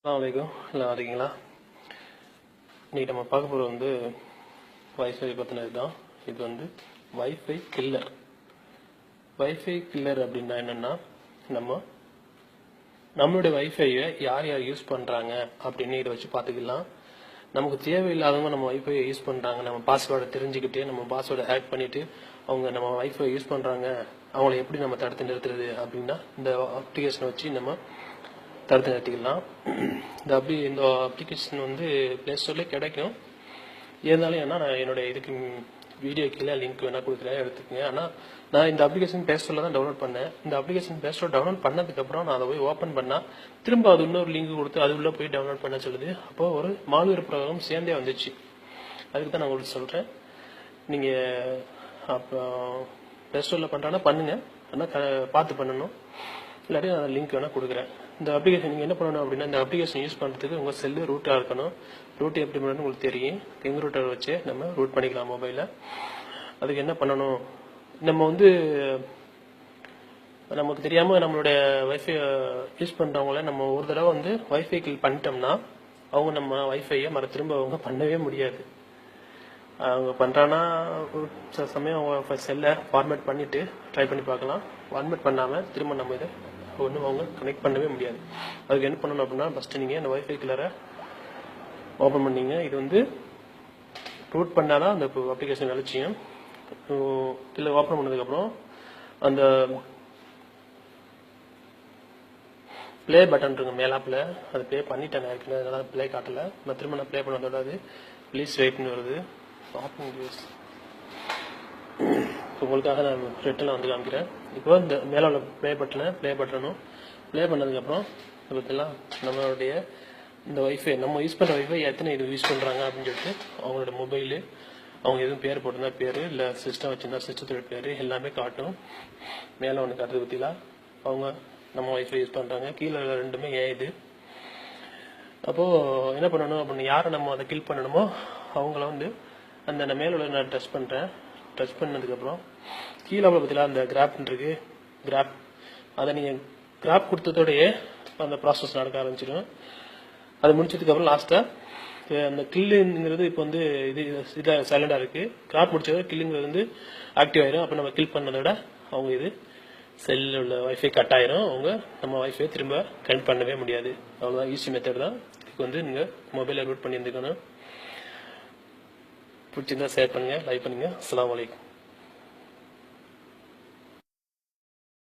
அஸ்ஸலாமு எல்லாம் இருக்கீங்களா? இன்னைக்கு நம்ம பார்க்க போகிறது வந்து வைஃபை பற்றினது தான். இது வந்து வைஃபை கில்லர். வைஃபை கில்லர் அப்படின்னா என்னென்னா, நம்மளுடைய வைஃபையை யார் யார் யூஸ் பண்ணுறாங்க அப்படின்னு இதை வச்சு பார்த்துக்கலாம். நமக்கு தேவையில்லாதவங்க நம்ம வைஃபையை யூஸ் பண்ணுறாங்க, நம்ம பாஸ்வேர்டை தெரிஞ்சுக்கிட்டு நம்ம பாஸ்வேர்டை ஹேக் பண்ணிவிட்டு அவங்க நம்ம வைஃபை யூஸ் பண்ணுறாங்க, அவங்கள எப்படி நம்ம தடுத்து நிறுத்துறது அப்படின்னா இந்த அப்ளிகேஷனை வச்சு நம்ம தடுத்து நிறுத்திக்கலாம். இந்த அப்ளிகேஷன் வந்து ப்ளே ஸ்டோர்லேயே கிடைக்கும். இருந்தாலும் ஏன்னா நான் என்னுடைய இதுக்கு வீடியோ கீழே லிங்க் வேணால் கொடுக்குறேன், எடுத்துக்கங்க. ஆனால் நான் இந்த அப்ளிகேஷன் ப்ளே ஸ்டோரில் தான் டவுன்லோட் பண்ணேன். இந்த அப்ளிகேஷன் ப்ளே ஸ்டோர் டவுன்லோட் பண்ணதுக்கப்புறம் நான் அதை போய் ஓப்பன் பண்ணால் திரும்ப அது இன்னொரு லிங்க் கொடுத்து அது உள்ளே போய் டவுன்லோட் பண்ண சொல்லுது. அப்போது ஒரு மால்வேர் ப்ரோக்ராம் சேர்ந்தே வந்துச்சு. அதுக்கு தான் நான் உங்களுக்கு சொல்கிறேன். நீங்கள் அப்போ ப்ளே ஸ்டோரில் பண்ணுறாங்கன்னா பண்ணுங்கள், ஆனால் பார்த்து பண்ணணும். இல்லாட்டி நான் லிங்க் வேணால் கொடுக்குறேன். இந்த அப்ளிகேஷன் நீங்கள் என்ன பண்ணணும் அப்படின்னா, இந்த அப்ளிகேஷன் யூஸ் பண்ணுறதுக்கு உங்கள் செல்லு ரூட்டாக இருக்கணும். ரூட் எப்படி பண்ணணும்னு உங்களுக்கு தெரியும். கிங் ரூட்டர் வச்சு நம்ம ரூட் பண்ணிக்கலாம் மொபைலில். அதுக்கு என்ன பண்ணணும், நம்ம வந்து நமக்கு தெரியாமல் நம்மளுடைய வைஃபை யூஸ் பண்ணுறவங்கள நம்ம ஒரு தடவை வந்து வைஃபை கில் பண்ணிட்டோம்னா அவங்க நம்ம வைஃபையை திரும்ப அவங்க பண்ணவே முடியாது. அவங்க பண்ணுறான்னா சில சமயம் அவங்க செல்லை ஃபார்மேட் பண்ணிவிட்டு ட்ரை பண்ணி பார்க்கலாம். ஃபார்மேட் பண்ணாமல் திரும்ப நம்ம இதை ஒன்றும் அவங்க கனெக்ட் பண்ணவே முடியாது. அதுக்கு என்ன பண்ணணும் அப்படின்னா, ஃபஸ்ட்டு நீங்கள் இந்த வைஃபை கில்லரை ஓப்பன் பண்ணீங்க. இது வந்து ரூட் பண்ணால் தான் அந்த அப்ளிகேஷன் வெளிச்சியும். இல்லை ஓப்பன் பண்ணதுக்கப்புறம் அந்த ப்ளே பட்டன் இருக்கு மேலாப்பில், அது ப்ளே பண்ணிட்டேன் ஏற்கனவே, அதனால ப்ளே காட்டலை. நான் திரும்ப நான் ப்ளே பண்ணதோட அது ப்ளீஸ் வெயிட்னு வருது. உங்களுக்காக நான் ரிட்டனில் வந்து காமிக்கிறேன். இப்போ இந்த மேலே உள்ள ப்ளே பட்டனும் ப்ளே பண்ணதுக்கப்புறம் பற்றிலாம் நம்மளுடைய இந்த வைஃபை நம்ம யூஸ் பண்ணுற வைஃபை எத்தனை இது யூஸ் பண்ணுறாங்க அப்படின்னு சொல்லிட்டு அவங்களோட மொபைலு, அவங்க எதுவும் பேர் போட்டிருந்தா பேர், இல்லை சிஸ்டம் வச்சுருந்தா சிஸ்டத்தோட பேர் எல்லாமே காட்டும். மேலே ஒன்று காட்டுறது பற்றிலாம் அவங்க நம்ம வைஃபை யூஸ் பண்ணுறாங்க, கீழே ரெண்டுமே இது. அப்போது என்ன பண்ணணும் அப்படின்னு, யாரை நம்ம அதை கில் பண்ணணுமோ அவங்கள வந்து அந்த மேலே உள்ள நான் டச் பண்ணுறேன். டச் பண்ணதுக்கப்புறம் கீழே பற்றிலாம் அந்த கிராப்னு இருக்கு, கிராப் அதை நீங்கள் கிராப் கொடுத்ததோடையே அந்த ப்ராசஸ் நடக்க ஆரம்பிச்சிடும். அது முடிச்சதுக்கப்புறம் லாஸ்ட்டாக அந்த கில்லுங்கிறது இப்போ வந்து இதாக சைலண்டாக இருக்குது. கிராப் முடிச்சதோட கில்லுங்கிறது வந்து ஆக்டிவ் ஆயிரும். அப்போ நம்ம கில் பண்ணதோட அவங்க இது செல்லில் உள்ள வைஃபை கட் ஆயிரும். அவங்க நம்ம வைஃபை திரும்ப கனெக்ட் பண்ணவே முடியாது. அவ்வளோதான், ஈஸி மெத்தட் தான். இதுக்கு வந்து நீங்கள் மொபைலில் ரூட் பண்ணி இருந்துக்கணும். பிடிச்சிருந்தா ஷேர் பண்ணுங்கள், லைக் பண்ணுங்கள். அஸ்ஸலாமு அலைக்கும்.